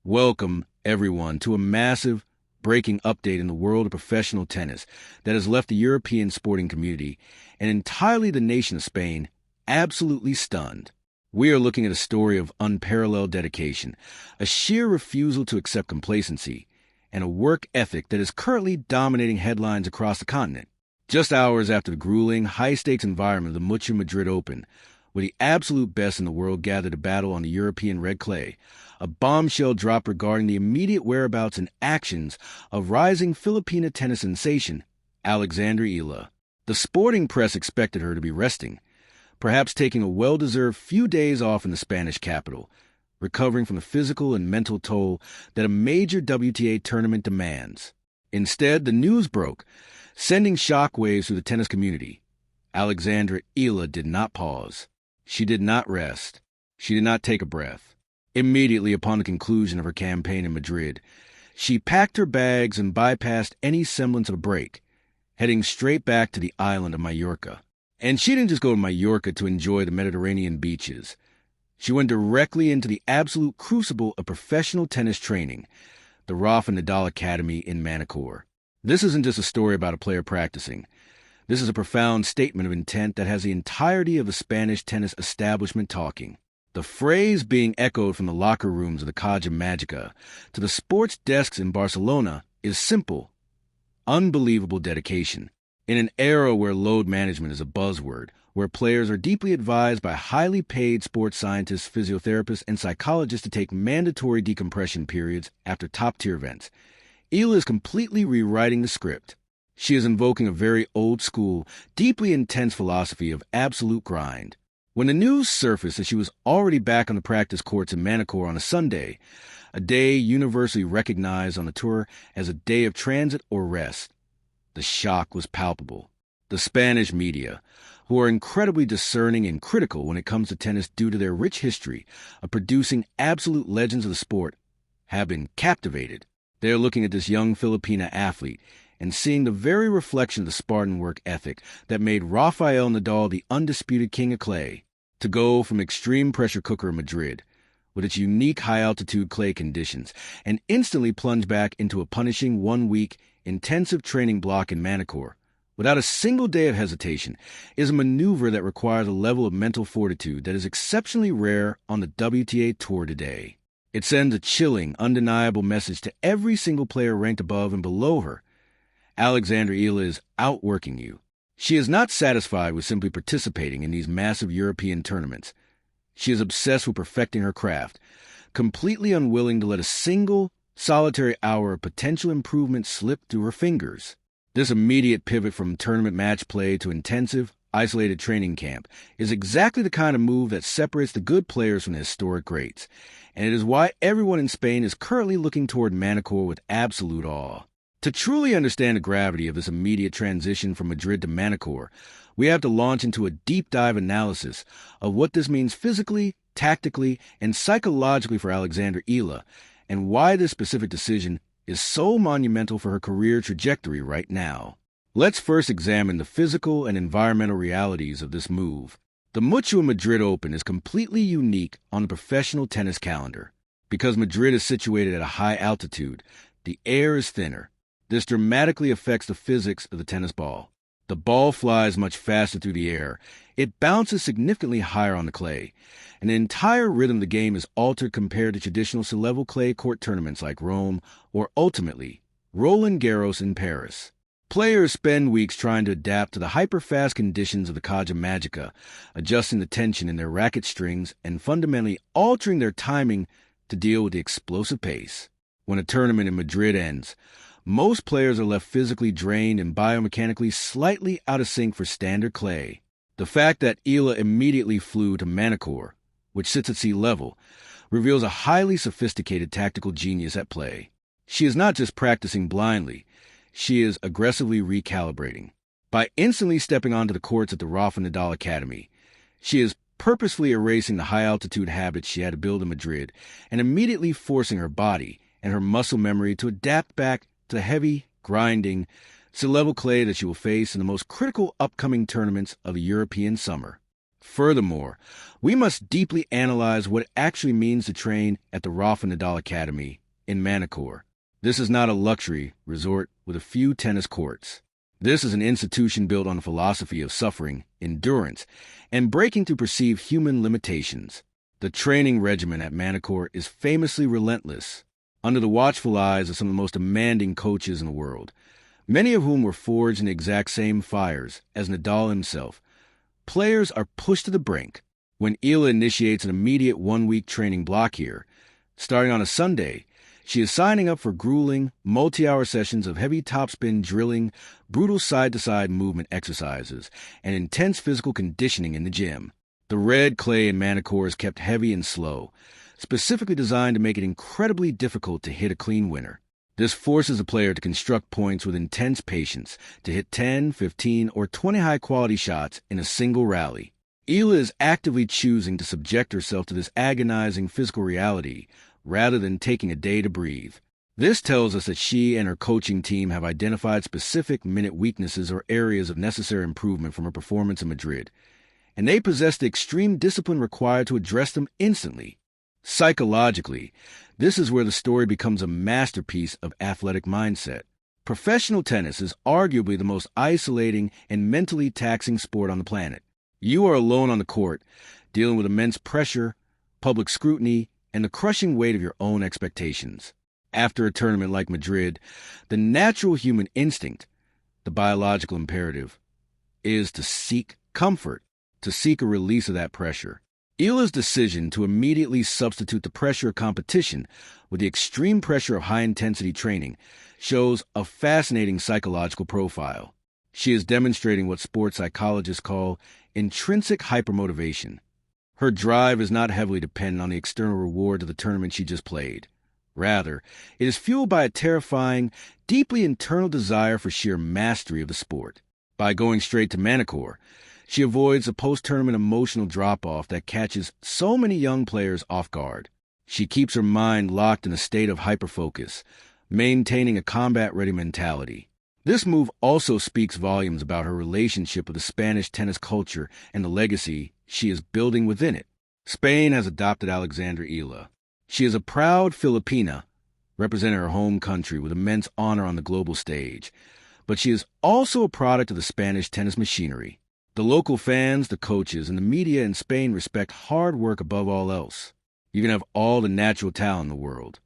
Welcome, everyone, to a massive, breaking update in the world of professional tennis that has left the European sporting community and entirely the nation of Spain absolutely stunned. We are looking at a story of unparalleled dedication, a sheer refusal to accept complacency, and a work ethic that is currently dominating headlines across the continent. Just hours after the grueling, high-stakes environment of the Mutua Madrid Open, where the absolute best in the world gathered to battle on the European red clay, a bombshell dropped regarding the immediate whereabouts and actions of rising Filipina tennis sensation, Alexandra Eala. The sporting press expected her to be resting, perhaps taking a well-deserved few days off in the Spanish capital, recovering from the physical and mental toll that a major WTA tournament demands. Instead, the news broke, sending shockwaves through the tennis community. Alexandra Eala did not pause. She did not rest. She did not take a breath. Immediately upon the conclusion of her campaign in Madrid, she packed her bags and bypassed any semblance of a break, heading straight back to the island of Mallorca. And she didn't just go to Mallorca to enjoy the Mediterranean beaches. She went directly into the absolute crucible of professional tennis training, the Rafa Nadal Academy in Manacor. This isn't just a story about a player practicing. This is a profound statement of intent that has the entirety of the Spanish tennis establishment talking. The phrase being echoed from the locker rooms of the Caja Magica to the sports desks in Barcelona is simple, unbelievable dedication. In an era where load management is a buzzword, where players are deeply advised by highly paid sports scientists, physiotherapists, and psychologists to take mandatory decompression periods after top-tier events, Eala is completely rewriting the script. She is invoking a very old-school, deeply intense philosophy of absolute grind. When the news surfaced that she was already back on the practice courts in Manacor on a Sunday, a day universally recognized on the tour as a day of transit or rest, the shock was palpable. The Spanish media, who are incredibly discerning and critical when it comes to tennis due to their rich history of producing absolute legends of the sport, have been captivated. They are looking at this young Filipina athlete and seeing the very reflection of the Spartan work ethic that made Rafael Nadal the undisputed king of clay. To go from extreme pressure cooker in Madrid, with its unique high-altitude clay conditions, and instantly plunge back into a punishing one-week, intensive training block in Manacor, without a single day of hesitation, is a maneuver that requires a level of mental fortitude that is exceptionally rare on the WTA Tour today. It sends a chilling, undeniable message to every single player ranked above and below her. Alexandra Eala is outworking you. She is not satisfied with simply participating in these massive European tournaments. She is obsessed with perfecting her craft, completely unwilling to let a single, solitary hour of potential improvement slip through her fingers. This immediate pivot from tournament match play to intensive, isolated training camp is exactly the kind of move that separates the good players from the historic greats, and it is why everyone in Spain is currently looking toward Manacor with absolute awe. To truly understand the gravity of this immediate transition from Madrid to Manacor, we have to launch into a deep dive analysis of what this means physically, tactically, and psychologically for Alexandra Eala, and why this specific decision is so monumental for her career trajectory right now. Let's first examine the physical and environmental realities of this move. The Mutua Madrid Open is completely unique on the professional tennis calendar. Because Madrid is situated at a high altitude, the air is thinner. This dramatically affects the physics of the tennis ball. The ball flies much faster through the air. It bounces significantly higher on the clay, and the entire rhythm of the game is altered compared to traditional sea-level clay court tournaments like Rome or, ultimately, Roland Garros in Paris. Players spend weeks trying to adapt to the hyper-fast conditions of the Caja Magica, adjusting the tension in their racket strings and fundamentally altering their timing to deal with the explosive pace. When a tournament in Madrid ends, most players are left physically drained and biomechanically slightly out of sync for standard clay. The fact that Eala immediately flew to Manacor, which sits at sea level, reveals a highly sophisticated tactical genius at play. She is not just practicing blindly, she is aggressively recalibrating. By instantly stepping onto the courts at the Rafa Nadal Academy, she is purposefully erasing the high-altitude habits she had to build in Madrid and immediately forcing her body and her muscle memory to adapt back to the heavy, grinding, sea-level clay that she will face in the most critical upcoming tournaments of the European summer. Furthermore, we must deeply analyze what it actually means to train at the Rafa Nadal Academy in Manacor. This is not a luxury resort with a few tennis courts. This is an institution built on a philosophy of suffering, endurance, and breaking through perceived human limitations. The training regimen at Manacor is famously relentless, under the watchful eyes of some of the most demanding coaches in the world, many of whom were forged in the exact same fires as Nadal himself. Players are pushed to the brink. When Eala initiates an immediate one-week training block here, starting on a Sunday, she is signing up for grueling, multi-hour sessions of heavy topspin drilling, brutal side-to-side movement exercises, and intense physical conditioning in the gym. The red clay in Manacor is kept heavy and slow, specifically designed to make it incredibly difficult to hit a clean winner. This forces a player to construct points with intense patience to hit 10, 15, or 20 high-quality shots in a single rally. Eala is actively choosing to subject herself to this agonizing physical reality rather than taking a day to breathe. This tells us that she and her coaching team have identified specific minute weaknesses or areas of necessary improvement from her performance in Madrid, and they possess the extreme discipline required to address them instantly. Psychologically, this is where the story becomes a masterpiece of athletic mindset. Professional tennis is arguably the most isolating and mentally taxing sport on the planet. You are alone on the court, dealing with immense pressure, public scrutiny, and the crushing weight of your own expectations. After a tournament like Madrid, the natural human instinct, the biological imperative, is to seek comfort, to seek a release of that pressure. Eala's decision to immediately substitute the pressure of competition with the extreme pressure of high-intensity training shows a fascinating psychological profile. She is demonstrating what sports psychologists call intrinsic hypermotivation. Her drive is not heavily dependent on the external reward of the tournament she just played. Rather, it is fueled by a terrifying, deeply internal desire for sheer mastery of the sport. By going straight to Manacor, she avoids a post-tournament emotional drop-off that catches so many young players off guard. She keeps her mind locked in a state of hyperfocus, maintaining a combat-ready mentality. This move also speaks volumes about her relationship with the Spanish tennis culture and the legacy she is building within it. Spain has adopted Alexandra Eala. She is a proud Filipina, representing her home country with immense honor on the global stage, but she is also a product of the Spanish tennis machinery. The local fans, the coaches, and the media in Spain respect hard work above all else. You can have all the natural talent in the world,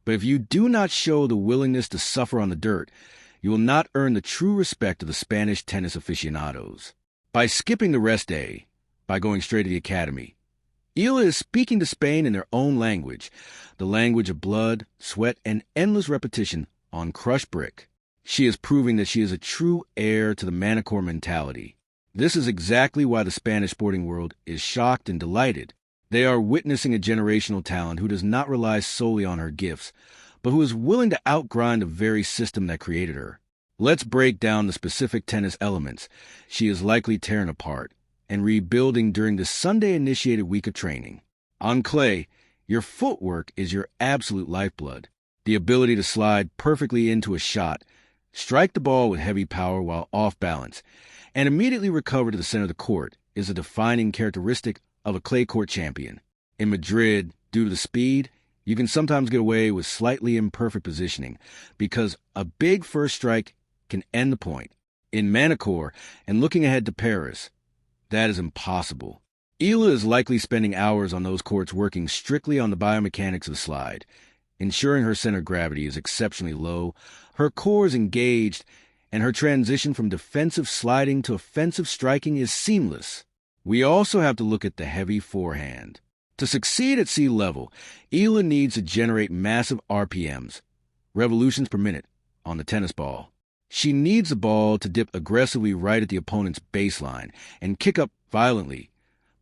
but if you do not show the willingness to suffer on the dirt, you will not earn the true respect of the Spanish tennis aficionados. By skipping the rest day, by going straight to the academy, Eala is speaking to Spain in their own language, the language of blood, sweat, and endless repetition on crushed brick. She is proving that she is a true heir to the Manacor mentality. This is exactly why the Spanish sporting world is shocked and delighted. They are witnessing a generational talent who does not rely solely on her gifts, but who is willing to outgrind the very system that created her. Let's break down the specific tennis elements she is likely tearing apart and rebuilding during the Sunday-initiated week of training. On clay, your footwork is your absolute lifeblood. The ability to slide perfectly into a shot, strike the ball with heavy power while off balance, and immediately recover to the center of the court is a defining characteristic of a clay court champion. In Madrid, due to the speed, you can sometimes get away with slightly imperfect positioning because a big first strike can end the point. In Manacor, and looking ahead to Paris, that is impossible. Eala is likely spending hours on those courts working strictly on the biomechanics of the slide, ensuring her center of gravity is exceptionally low, her core is engaged, and her transition from defensive sliding to offensive striking is seamless. We also have to look at the heavy forehand. To succeed at sea level, Eala needs to generate massive RPMs, revolutions per minute, on the tennis ball. She needs the ball to dip aggressively right at the opponent's baseline and kick up violently,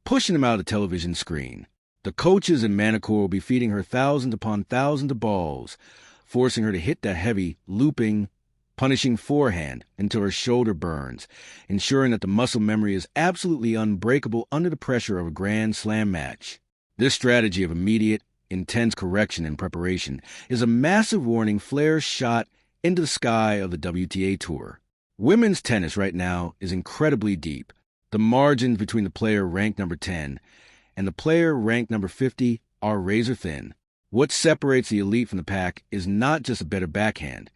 pushing him out of the television screen. The coaches in Manacor will be feeding her thousands upon thousands of balls, forcing her to hit that heavy, looping, punishing forehand until her shoulder burns, ensuring that the muscle memory is absolutely unbreakable under the pressure of a Grand Slam match. This strategy of immediate, intense correction and preparation is a massive warning flare shot into the sky of the WTA Tour. Women's tennis right now is incredibly deep. The The margins between the player ranked number 10 and the player ranked number 50 are razor thin. What separates the elite from the pack is not just a better backhand.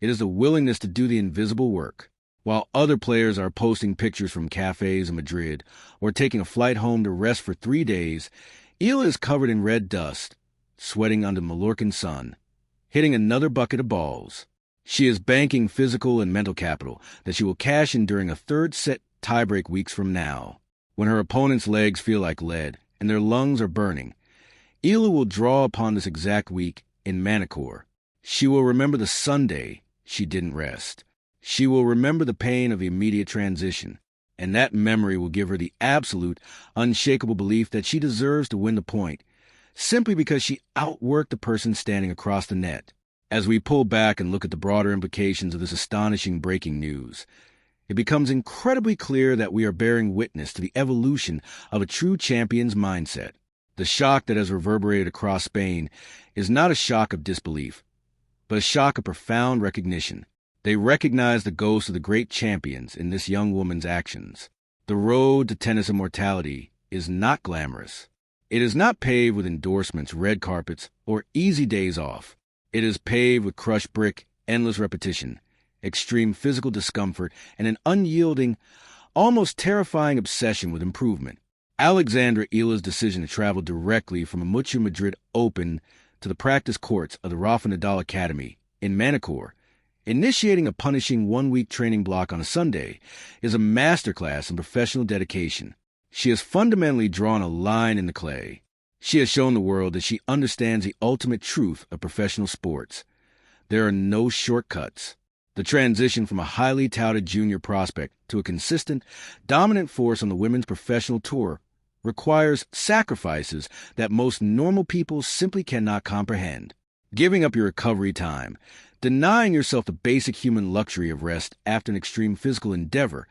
It is the willingness to do the invisible work. While other players are posting pictures from cafes in Madrid or taking a flight home to rest for 3 days, Eala is covered in red dust, sweating under the Mallorcan sun, hitting another bucket of balls. She is banking physical and mental capital that she will cash in during a third-set tiebreak weeks from now. When her opponent's legs feel like lead and their lungs are burning, Eala will draw upon this exact week in Manacor. She will remember the Sunday she didn't rest. She will remember the pain of the immediate transition, and that memory will give her the absolute, unshakable belief that she deserves to win the point, simply because she outworked the person standing across the net. As we pull back and look at the broader implications of this astonishing breaking news, it becomes incredibly clear that we are bearing witness to the evolution of a true champion's mindset. The shock that has reverberated across Spain is not a shock of disbelief, but a shock of profound recognition. They recognize the ghost of the great champions in this young woman's actions. The road to tennis immortality is not glamorous. It is not paved with endorsements, red carpets, or easy days off. It is paved with crushed brick, endless repetition, extreme physical discomfort, and an unyielding, almost terrifying obsession with improvement. Alexandra Eala's decision to travel directly from a Mucho Madrid Open to the practice courts of the Rafa Nadal Academy in Manacor, initiating a punishing 1-week training block on a Sunday, is a masterclass in professional dedication. She has fundamentally drawn a line in the clay. She has shown the world that she understands the ultimate truth of professional sports. There are no shortcuts. The transition from a highly touted junior prospect to a consistent, dominant force on the women's professional tour requires sacrifices that most normal people simply cannot comprehend. Giving up your recovery time, denying yourself the basic human luxury of rest after an extreme physical endeavor,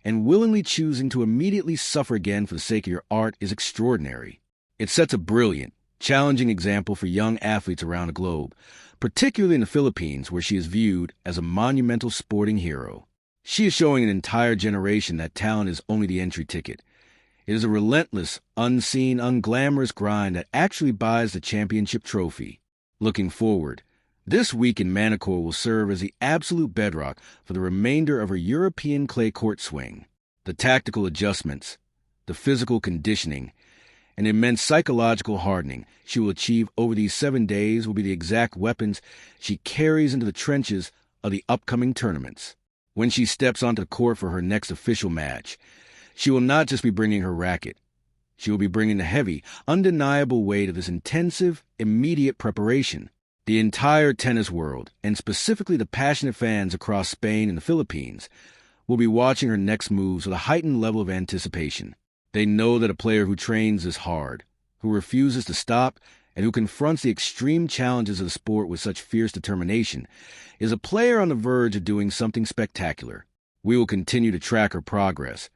and willingly choosing to immediately suffer again for the sake of your art is extraordinary. It sets a brilliant, challenging example for young athletes around the globe, particularly in the Philippines, where she is viewed as a monumental sporting hero. She is showing an entire generation that talent is only the entry ticket. It is a relentless, unseen, unglamorous grind that actually buys the championship trophy. Looking forward, this week in Manacor will serve as the absolute bedrock for the remainder of her European clay court swing. The tactical adjustments, the physical conditioning, and immense psychological hardening she will achieve over these 7 days will be the exact weapons she carries into the trenches of the upcoming tournaments. When she steps onto the court for her next official match, she will not just be bringing her racket. She will be bringing the heavy, undeniable weight of this intensive, immediate preparation. The entire tennis world, and specifically the passionate fans across Spain and the Philippines, will be watching her next moves with a heightened level of anticipation. They know that a player who trains this hard, who refuses to stop, and who confronts the extreme challenges of the sport with such fierce determination, is a player on the verge of doing something spectacular. We will continue to track her progress,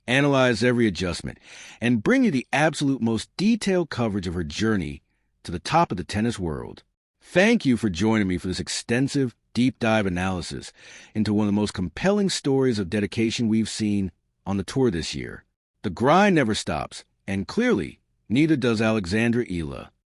analyze every adjustment, and bring you the absolute most detailed coverage of her journey to the top of the tennis world. Thank you for joining me for this extensive, deep dive analysis into one of the most compelling stories of dedication we've seen on the tour this year. The grind never stops, and clearly, neither does Alexandra Eala.